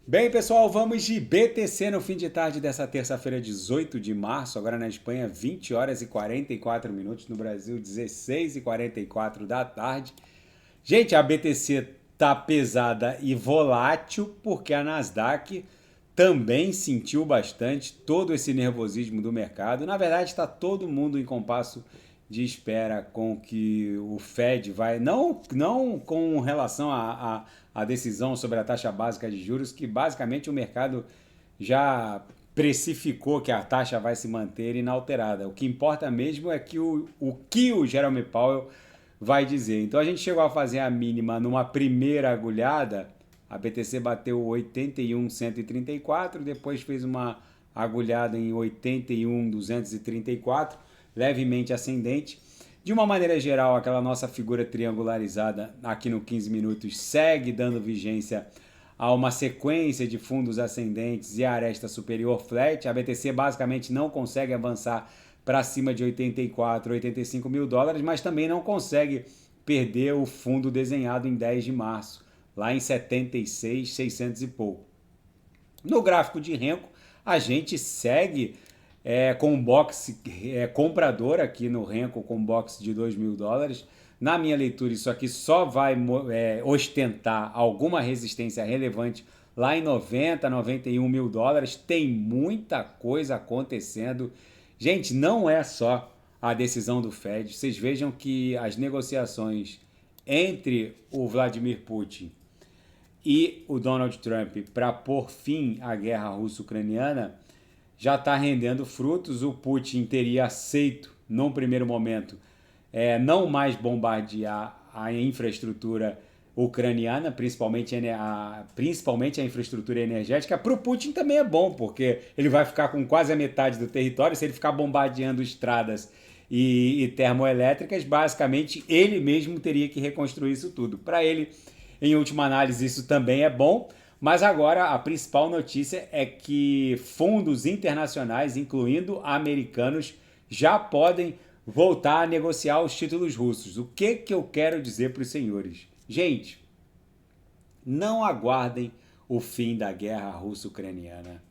Bem, pessoal, vamos de BTC no fim de tarde dessa terça-feira, 18 de março. Agora na Espanha, 20 horas e 44 minutos. No Brasil, 16 e 44 da tarde. Gente, a BTC tá pesada e volátil porque a Nasdaq também sentiu bastante todo esse nervosismo do mercado. Na verdade, está todo mundo em compasso de espera com que o Fed vai, não com relação à decisão sobre a taxa básica de juros, que basicamente o mercado já precificou que a taxa vai se manter inalterada. O que importa mesmo é que o que o Jerome Powell vai dizer. Então a gente chegou a fazer a mínima numa primeira agulhada, a BTC bateu 81,134, depois fez uma agulhada em 81,234, levemente ascendente. De uma maneira geral, aquela nossa figura triangularizada aqui no 15 minutos segue dando vigência a uma sequência de fundos ascendentes e a aresta superior flat. A BTC basicamente não consegue avançar para cima de 84, 85 mil dólares, mas também não consegue perder o fundo desenhado em 10 de março, lá em 76, 600 e pouco. No gráfico de Renko, a gente segue com um box comprador aqui no Renko, com um box de 2 mil dólares. Na minha leitura, isso aqui só vai ostentar alguma resistência relevante lá em 90, 91 mil dólares. Tem muita coisa acontecendo. Gente, não é só a decisão do Fed. Vocês vejam que as negociações entre o Vladimir Putin e o Donald Trump para pôr fim à guerra russo-ucraniana já está rendendo frutos. O Putin teria aceito, num primeiro momento, não mais bombardear a infraestrutura ucraniana, principalmente a infraestrutura energética. Para o Putin também é bom, porque ele vai ficar com quase a metade do território. Se ele ficar bombardeando estradas e termoelétricas, basicamente ele mesmo teria que reconstruir isso tudo. Para ele, em última análise, isso também é bom. Mas agora a principal notícia é que fundos internacionais, incluindo americanos, já podem voltar a negociar os títulos russos. O que eu quero dizer para os senhores? Gente, não aguardem o fim da guerra russo-ucraniana.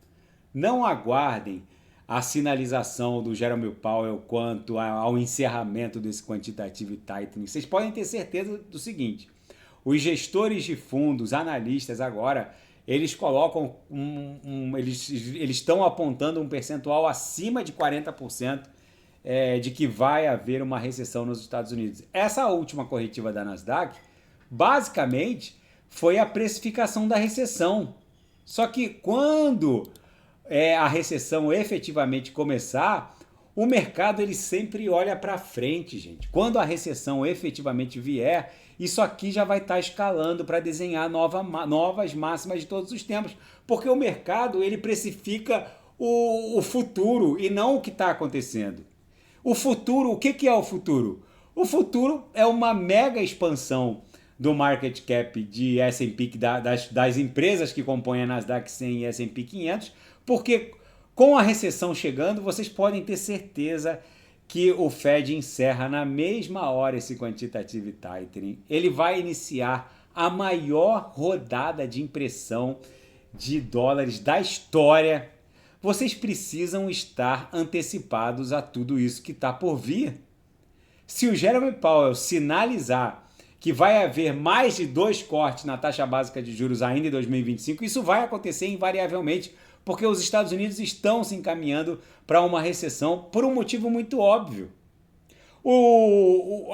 Não aguardem a sinalização do Jerome Powell quanto ao encerramento desse quantitative tightening. Vocês podem ter certeza do seguinte: os gestores de fundos, analistas agora, eles colocam eles estão apontando um percentual acima de 40% de que vai haver uma recessão nos Estados Unidos. Essa última corretiva da Nasdaq, basicamente, foi a precificação da recessão. Só que quando a recessão efetivamente começar, o mercado ele sempre olha para frente, gente. Quando a recessão efetivamente vier, isso aqui já vai estar escalando para desenhar novas máximas de todos os tempos, porque o mercado ele precifica o futuro e não o que está acontecendo. O futuro, o que é o futuro? O futuro é uma mega expansão do market cap de S&P, das empresas que compõem a Nasdaq 100 e S&P 500, porque com a recessão chegando, vocês podem ter certeza que o Fed encerra na mesma hora esse quantitative tightening. Ele vai iniciar a maior rodada de impressão de dólares da história. Vocês precisam estar antecipados a tudo isso que está por vir. Se o Jerome Powell sinalizar que vai haver mais de 2 cortes na taxa básica de juros ainda em 2025, isso vai acontecer invariavelmente, porque os Estados Unidos estão se encaminhando para uma recessão por um motivo muito óbvio.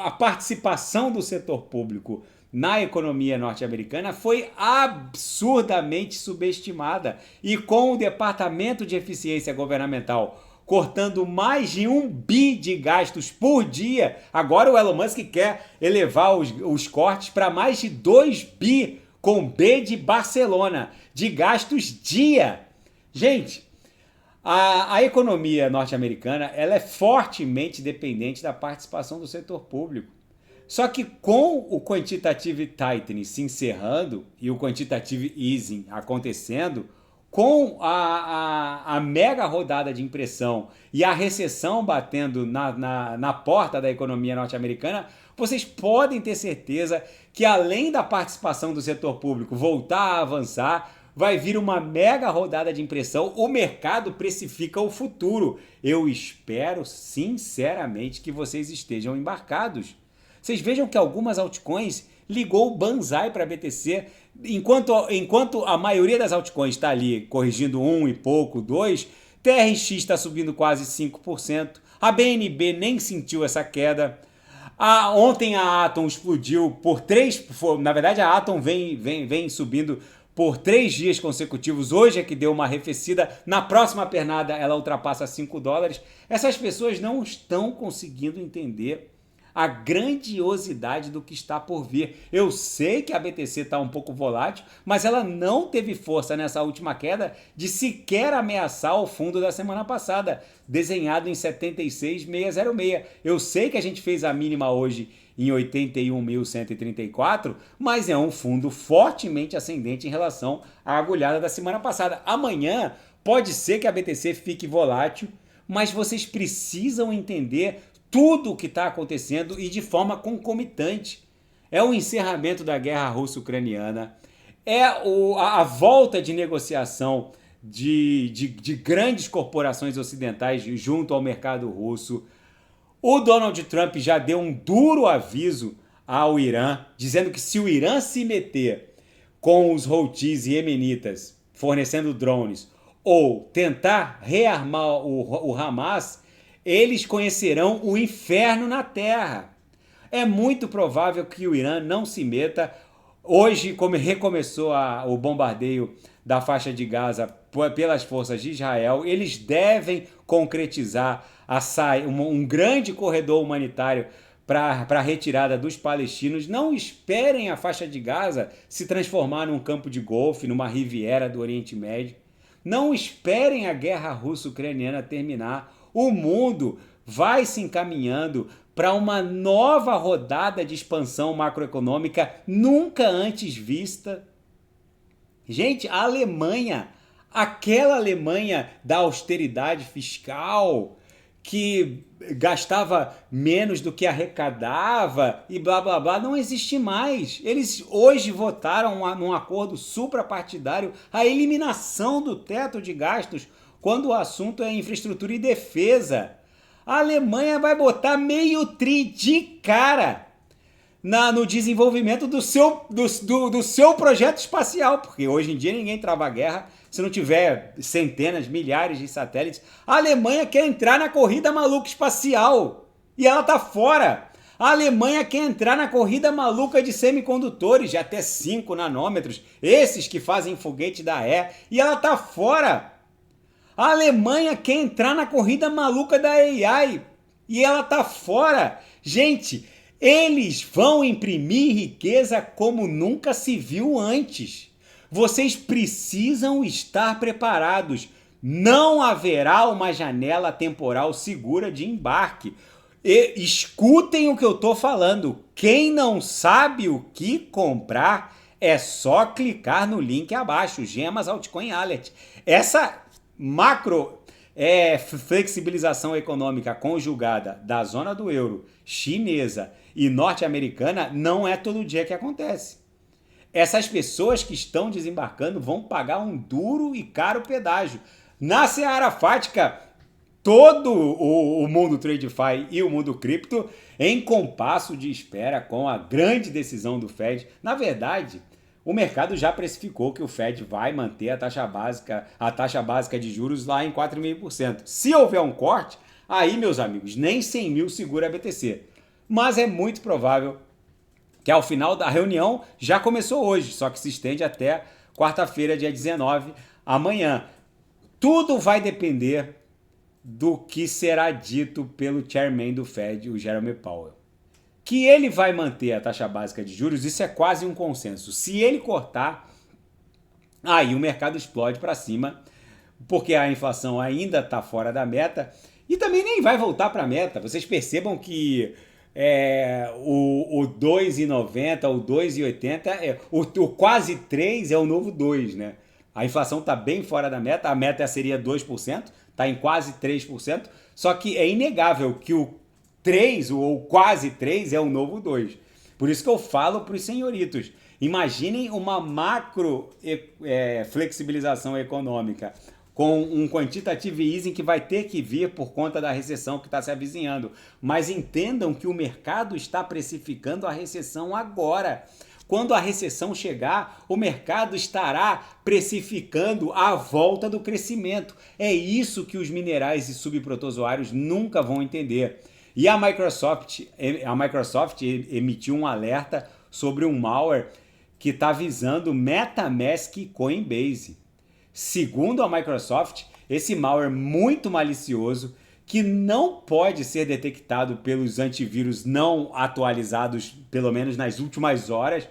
A participação do setor público na economia norte-americana foi absurdamente subestimada, e com o Departamento de Eficiência Governamental cortando mais de 1 bi de gastos por dia, agora o Elon Musk quer elevar os cortes para mais de 2 bi, com B de Barcelona, de gastos dia. Gente, a economia norte-americana ela é fortemente dependente da participação do setor público. Só que com o quantitative tightening se encerrando e o quantitative easing acontecendo, com a mega rodada de impressão e a recessão batendo na porta da economia norte-americana, vocês podem ter certeza que, além da participação do setor público voltar a avançar, vai vir uma mega rodada de impressão, o mercado precifica o futuro. Eu espero sinceramente que vocês estejam embarcados. Vocês vejam que algumas altcoins ligou o banzai para a BTC, enquanto a maioria das altcoins está ali corrigindo 1 e pouco, 2, TRX está subindo quase 5%, a BNB nem sentiu essa queda. Ontem a Atom explodiu por 3, na verdade a Atom vem subindo por 3 dias consecutivos, hoje é que deu uma arrefecida, na próxima pernada ela ultrapassa $5. Essas pessoas não estão conseguindo entender a grandiosidade do que está por vir. Eu sei que a BTC está um pouco volátil, mas ela não teve força nessa última queda de sequer ameaçar o fundo da semana passada, desenhado em 76.606. Eu sei que a gente fez a mínima hoje em 81.134, mas é um fundo fortemente ascendente em relação à agulhada da semana passada. Amanhã pode ser que a BTC fique volátil, mas vocês precisam entender tudo o que está acontecendo e de forma concomitante. É o encerramento da guerra russo-ucraniana, é a volta de negociação de grandes corporações ocidentais junto ao mercado russo. O Donald Trump já deu um duro aviso ao Irã, dizendo que se o Irã se meter com os Houthis e Iemenitas fornecendo drones ou tentar rearmar o Hamas, eles conhecerão o inferno na terra. É muito provável que o Irã não se meta. Hoje, como recomeçou o bombardeio da faixa de Gaza pelas forças de Israel, eles devem concretizar um grande corredor humanitário para a retirada dos palestinos. Não esperem a faixa de Gaza se transformar num campo de golfe, numa riviera do Oriente Médio. Não esperem a guerra russo-ucraniana terminar. O mundo vai se encaminhando para uma nova rodada de expansão macroeconômica nunca antes vista. Gente, a Alemanha, aquela Alemanha da austeridade fiscal, que gastava menos do que arrecadava e blá blá blá, não existe mais. Eles hoje votaram num acordo suprapartidário a eliminação do teto de gastos quando o assunto é infraestrutura e defesa. A Alemanha vai botar meio tri de cara no desenvolvimento do seu projeto espacial, porque hoje em dia ninguém trava a guerra se não tiver centenas, milhares de satélites. A Alemanha quer entrar na corrida maluca espacial e ela tá fora. A Alemanha quer entrar na corrida maluca de semicondutores de até 5 nanômetros, esses que fazem foguete da ré, e ela tá fora. A Alemanha quer entrar na corrida maluca da AI e ela tá fora. Gente, eles vão imprimir riqueza como nunca se viu antes. Vocês precisam estar preparados. Não haverá uma janela temporal segura de embarque. Escutem o que eu estou falando. Quem não sabe o que comprar, é só clicar no link abaixo, Gemas Altcoin Alert. Essa flexibilização econômica conjugada da zona do euro, chinesa e norte-americana não é todo dia que acontece. Essas pessoas que estão desembarcando vão pagar um duro e caro pedágio. Na seara fática, todo o mundo TradeFi e o mundo cripto em compasso de espera com a grande decisão do Fed. Na verdade, o mercado já precificou que o Fed vai manter a taxa básica de juros lá em 4,5%. Se houver um corte, aí, meus amigos, nem 100 mil segura a BTC. Mas é muito provável que ao final da reunião já começou hoje, só que se estende até quarta-feira, dia 19, amanhã. Tudo vai depender do que será dito pelo chairman do Fed, o Jerome Powell. Que ele vai manter a taxa básica de juros, isso é quase um consenso. Se ele cortar, aí o mercado explode para cima, porque a inflação ainda está fora da meta e também nem vai voltar para a meta. Vocês percebam que o 2,90, o 2,80, o quase 3 é o novo 2, né? A inflação está bem fora da meta, a meta seria 2%, está em quase 3%, só que é inegável que o 3 ou quase 3 é o novo 2. Por isso que eu falo para os senhoritos, Imaginem uma macro flexibilização econômica com um quantitative easing que vai ter que vir por conta da recessão que está se avizinhando. Mas entendam que o mercado está precificando a recessão agora. Quando a recessão chegar, o mercado estará precificando a volta do crescimento. É isso que os minerais e subprotozoários nunca vão entender. E a Microsoft emitiu um alerta sobre um malware que está visando MetaMask e Coinbase. Segundo a Microsoft, esse malware muito malicioso, que não pode ser detectado pelos antivírus não atualizados, pelo menos nas últimas horas,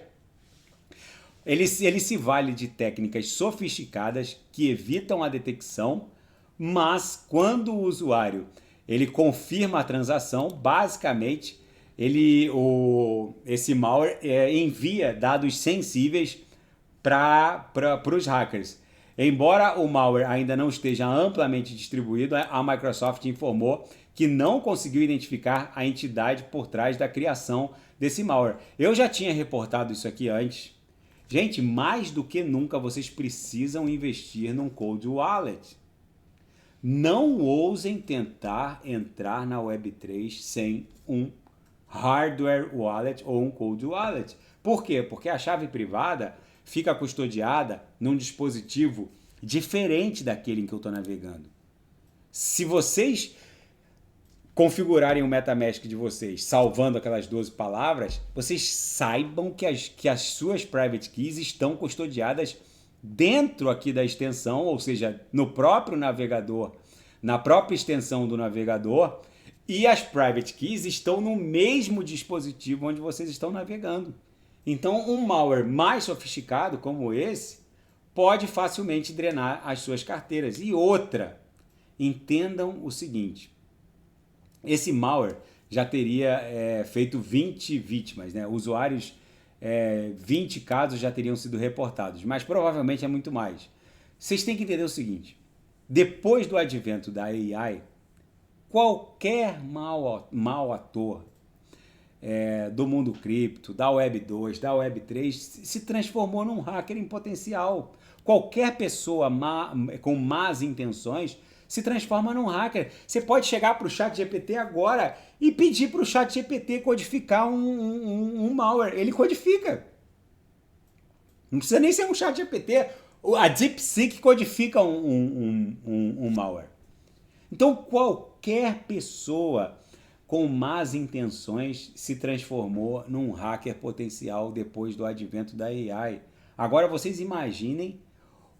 ele se vale de técnicas sofisticadas que evitam a detecção, mas quando o usuário ele confirma a transação, basicamente esse malware envia dados sensíveis para os hackers. Embora o malware ainda não esteja amplamente distribuído, a Microsoft informou que não conseguiu identificar a entidade por trás da criação desse malware. Eu já tinha reportado isso aqui antes. Gente, mais do que nunca vocês precisam investir num cold wallet. Não ousem tentar entrar na Web3 sem um hardware wallet ou um cold wallet. Por quê? Porque a chave privada fica custodiada num dispositivo diferente daquele em que eu estou navegando. Se vocês configurarem o MetaMask de vocês, salvando aquelas 12 palavras, vocês saibam que as suas private keys estão custodiadas dentro aqui da extensão, ou seja, no próprio navegador, na própria extensão do navegador, e as private keys estão no mesmo dispositivo onde vocês estão navegando. Então, um malware mais sofisticado como esse pode facilmente drenar as suas carteiras. E outra, entendam o seguinte, esse malware já teria feito 20 vítimas, né? Usuários, 20 casos já teriam sido reportados, mas provavelmente é muito mais. Vocês têm que entender o seguinte, depois do advento da AI, qualquer mau ator do mundo cripto, da Web 2, da Web 3, se transformou num hacker em potencial. Qualquer pessoa com más intenções se transforma num hacker. Você pode chegar para o ChatGPT agora e pedir para o ChatGPT codificar um malware. Ele codifica. Não precisa nem ser um ChatGPT. A DeepSeek codifica um malware. Então, qualquer pessoa com más intenções se transformou num hacker potencial depois do advento da AI. Agora, vocês imaginem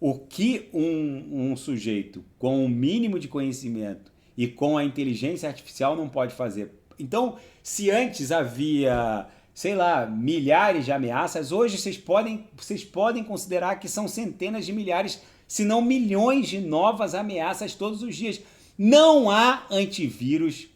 o que um sujeito com o mínimo de conhecimento e com a inteligência artificial não pode fazer. Então, se antes havia, sei lá, milhares de ameaças, hoje vocês podem considerar que são centenas de milhares, se não milhões de novas ameaças todos os dias. Não há antivírus,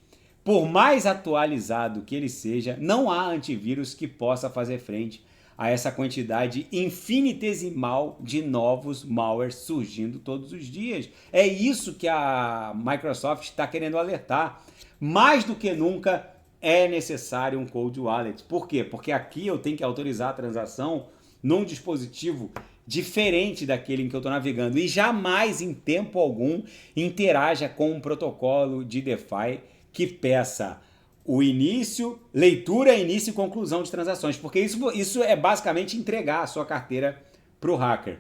por mais atualizado que ele seja, não há antivírus que possa fazer frente a essa quantidade infinitesimal de novos malwares surgindo todos os dias. É isso que a Microsoft está querendo alertar. Mais do que nunca é necessário um cold wallet. Por quê? Porque aqui eu tenho que autorizar a transação num dispositivo diferente daquele em que eu estou navegando e jamais em tempo algum interaja com um protocolo de DeFi que peça o início, leitura, início e conclusão de transações, porque isso é basicamente entregar a sua carteira para o hacker.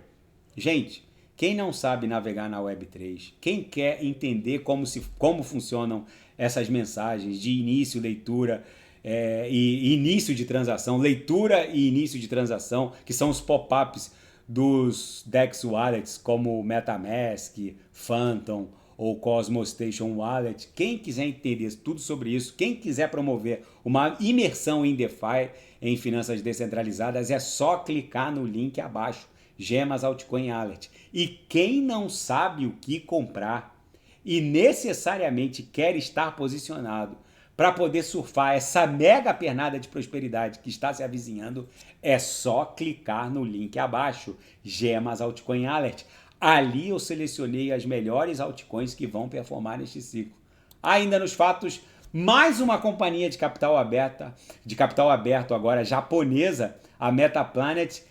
Gente, quem não sabe navegar na Web3, quem quer entender como funcionam essas mensagens de início, leitura e início de transação, leitura e início de transação, que são os pop-ups dos DEX Wallets, como MetaMask, Phantom ou Cosmos Station Wallet, quem quiser entender tudo sobre isso, quem quiser promover uma imersão em DeFi, em finanças descentralizadas, é só clicar no link abaixo, Gemas Altcoin Alert. E quem não sabe o que comprar e necessariamente quer estar posicionado para poder surfar essa mega pernada de prosperidade que está se avizinhando, é só clicar no link abaixo, Gemas Altcoin Alert. Ali eu selecionei as melhores altcoins que vão performar neste ciclo. Ainda nos fatos, mais uma companhia de capital aberto agora japonesa, a Metaplanet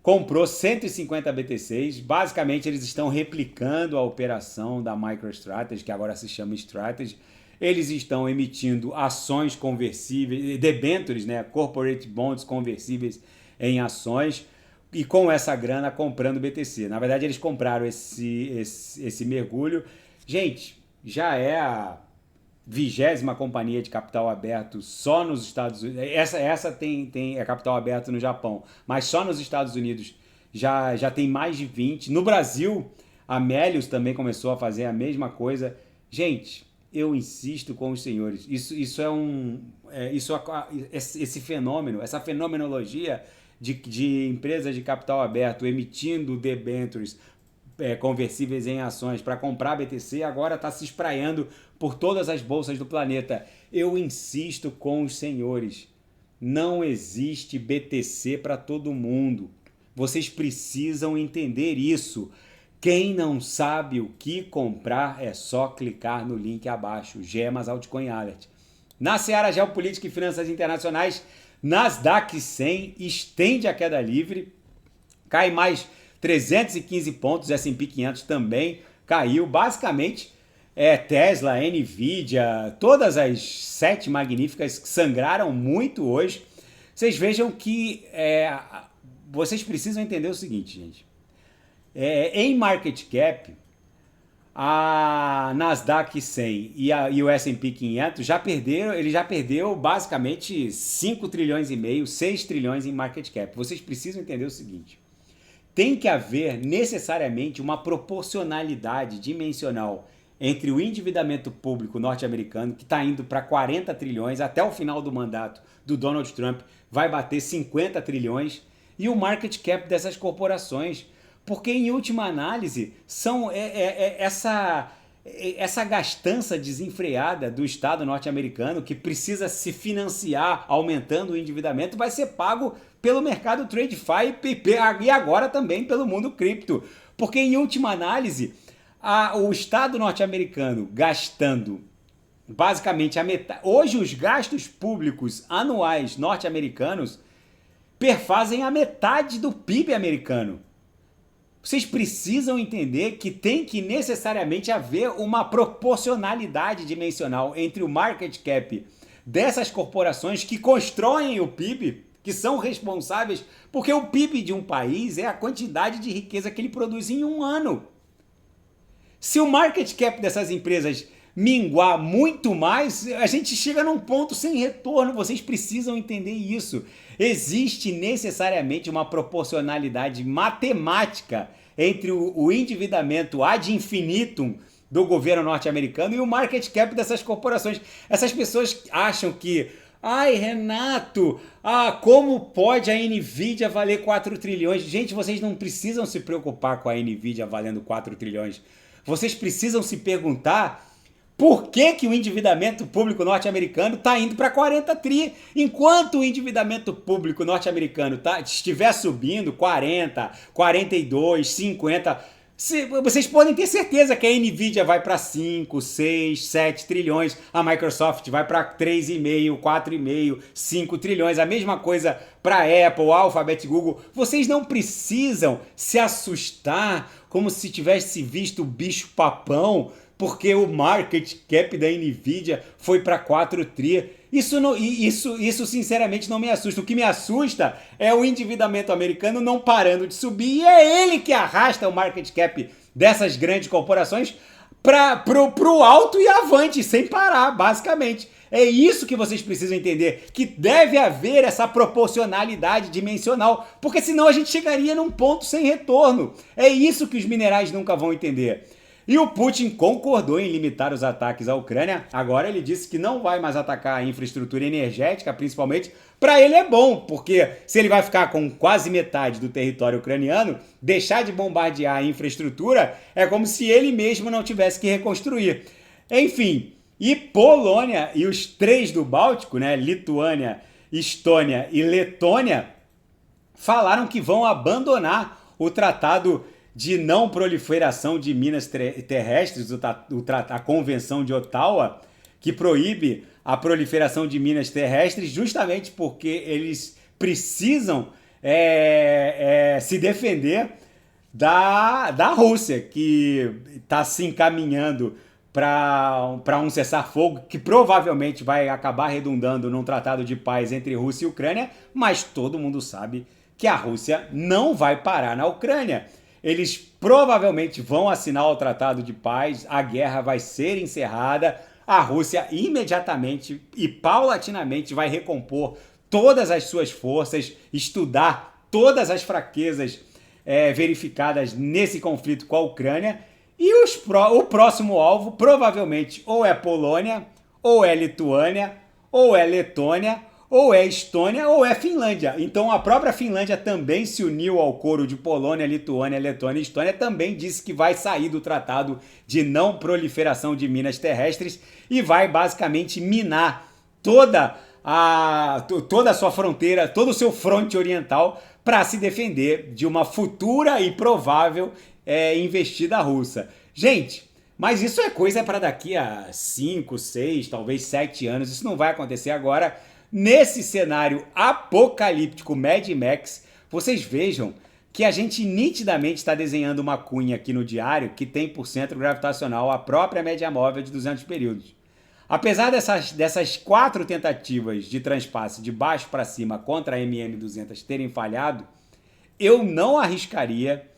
comprou 150 BTCs. Basicamente, eles estão replicando a operação da MicroStrategy, que agora se chama Strategy. Eles estão emitindo ações conversíveis, debêntures, né, corporate bonds conversíveis em ações, e com essa grana comprando BTC. Na verdade, eles compraram esse mergulho. Gente, já é a 20ª companhia de capital aberto só nos Estados Unidos. Essa é capital aberto no Japão, mas só nos Estados Unidos já tem mais de 20. No Brasil, a Melius também começou a fazer a mesma coisa. Gente, eu insisto com os senhores, esse fenômeno, essa fenomenologia de empresas de capital aberto emitindo debêntures conversíveis em ações para comprar BTC, agora está se espraiando por todas as bolsas do planeta. Eu insisto com os senhores, não existe BTC para todo mundo. Vocês precisam entender isso. Quem não sabe o que comprar é só clicar no link abaixo, Gemas Altcoin Alert. Na seara geopolítica e finanças internacionais, Nasdaq 100 estende a queda livre, cai mais 315 pontos, S&P 500 também caiu. Basicamente, Tesla, Nvidia, todas as 7 magníficas sangraram muito hoje. Vocês vejam que vocês precisam entender o seguinte, gente. Em market cap, a Nasdaq 100 e o S&P 500 já perdeu basicamente 5 trilhões e meio, 6 trilhões em market cap. Vocês precisam entender o seguinte. Tem que haver necessariamente uma proporcionalidade dimensional entre o endividamento público norte-americano, que está indo para 40 trilhões, até o final do mandato do Donald Trump vai bater 50 trilhões, e o market cap dessas corporações. Porque, em última análise, são essa gastança desenfreada do Estado norte-americano, que precisa se financiar aumentando o endividamento, vai ser pago pelo mercado TradeFi e agora também pelo mundo cripto. Porque, em última análise, o Estado norte-americano gastando basicamente a metade. Hoje, os gastos públicos anuais norte-americanos perfazem a metade do PIB americano. Vocês precisam entender que tem que necessariamente haver uma proporcionalidade dimensional entre o market cap dessas corporações que constroem o PIB, que são responsáveis, porque o PIB de um país é a quantidade de riqueza que ele produz em um ano. Se o market cap dessas empresas minguar muito mais, a gente chega num ponto sem retorno. Vocês precisam entender isso. Existe necessariamente uma proporcionalidade matemática entre o endividamento ad infinitum do governo norte-americano e o market cap dessas corporações. Essas pessoas acham que, ai, Renato, como pode a Nvidia valer 4 trilhões? Gente, vocês não precisam se preocupar com a Nvidia valendo 4 trilhões. Vocês precisam se perguntar por que o endividamento público norte-americano está indo para 40 tri, enquanto o endividamento público norte-americano estiver subindo 40, 42, 50, vocês podem ter certeza que a Nvidia vai para 5, 6, 7 trilhões, a Microsoft vai para 3,5, 4,5, 5 trilhões, a mesma coisa para a Apple, Alphabet, Google. Vocês não precisam se assustar como se tivesse visto o bicho-papão, porque o market cap da Nvidia foi para 4 tri. Isso sinceramente não me assusta. O que me assusta é o endividamento americano não parando de subir, e é ele que arrasta o market cap dessas grandes corporações pro alto e avante, sem parar, basicamente. É isso que vocês precisam entender, que deve haver essa proporcionalidade dimensional, porque senão a gente chegaria num ponto sem retorno. É isso que os minerais nunca vão entender. E o Putin concordou em limitar os ataques à Ucrânia. Agora ele disse que não vai mais atacar a infraestrutura energética, principalmente. Para ele é bom, porque se ele vai ficar com quase metade do território ucraniano, deixar de bombardear a infraestrutura é como se ele mesmo não tivesse que reconstruir. Enfim, e Polônia e os 3 do Báltico, né, Lituânia, Estônia e Letônia, falaram que vão abandonar o Tratado de Não Proliferação de Minas Terrestres, a Convenção de Ottawa, que proíbe a proliferação de minas terrestres, justamente porque eles precisam se defender da Rússia, que está se encaminhando para um cessar-fogo que provavelmente vai acabar redundando num tratado de paz entre Rússia e Ucrânia, mas todo mundo sabe que a Rússia não vai parar na Ucrânia. Eles provavelmente vão assinar o tratado de paz, a guerra vai ser encerrada, a Rússia imediatamente e paulatinamente vai recompor todas as suas forças, estudar todas as fraquezas verificadas nesse conflito com a Ucrânia. E o próximo alvo provavelmente ou é Polônia, ou é Lituânia, ou é Letônia, ou é Estônia, ou é Finlândia. Então a própria Finlândia também se uniu ao coro de Polônia, Lituânia, Letônia e Estônia, também disse que vai sair do tratado de não proliferação de minas terrestres e vai basicamente minar toda a sua fronteira, todo o seu fronte oriental para se defender de uma futura e provável investida russa. Gente, mas isso é coisa para daqui a 5, 6, talvez 7 anos. Isso não vai acontecer agora. Nesse cenário apocalíptico Mad Max, vocês vejam que a gente nitidamente está desenhando uma cunha aqui no diário que tem por centro gravitacional a própria média móvel de 200 períodos. Apesar dessas 4 tentativas de transpasse de baixo para cima contra a MM200 terem falhado, eu não arriscaria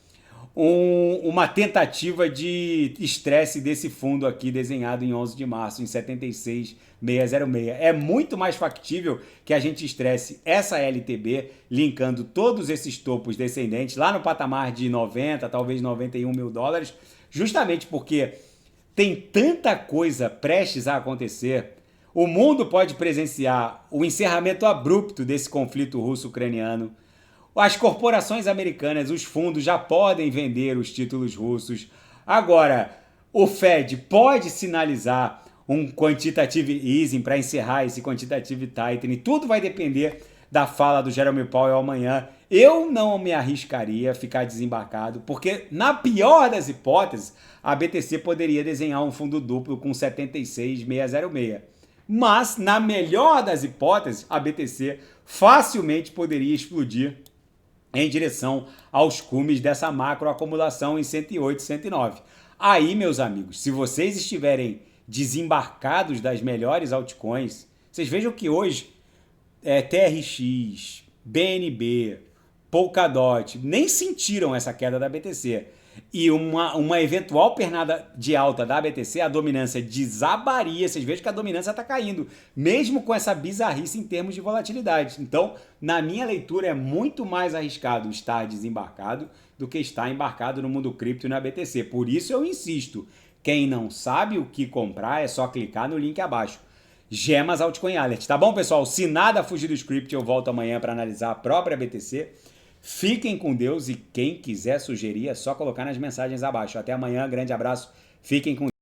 uma tentativa de estresse desse fundo aqui desenhado em 11 de março, em 76606. É muito mais factível que a gente estresse essa LTB, linkando todos esses topos descendentes lá no patamar de 90, talvez 91 mil dólares, justamente porque tem tanta coisa prestes a acontecer. O mundo pode presenciar o encerramento abrupto desse conflito russo-ucraniano. As corporações americanas, os fundos já podem vender os títulos russos. Agora, o Fed pode sinalizar um quantitative easing para encerrar esse quantitative tightening. Tudo vai depender da fala do Jerome Powell amanhã. Eu não me arriscaria a ficar desembarcado, porque na pior das hipóteses, a BTC poderia desenhar um fundo duplo com 76,606. Mas, na melhor das hipóteses, a BTC facilmente poderia explodir em direção aos cumes dessa macroacumulação em 108, 109. Aí, meus amigos, se vocês estiverem desembarcados das melhores altcoins, vocês vejam que hoje TRX, BNB, Polkadot nem sentiram essa queda da BTC. E uma eventual pernada de alta da BTC, a dominância desabaria. Vocês vejam que a dominância está caindo, mesmo com essa bizarrice em termos de volatilidade. Então, na minha leitura, é muito mais arriscado estar desembarcado do que estar embarcado no mundo cripto e na BTC. Por isso eu insisto, quem não sabe o que comprar é só clicar no link abaixo. Gemas Altcoin Alert, tá bom, pessoal? Se nada fugir do script, eu volto amanhã para analisar a própria BTC. Fiquem com Deus e quem quiser sugerir é só colocar nas mensagens abaixo. Até amanhã, grande abraço, fiquem com Deus.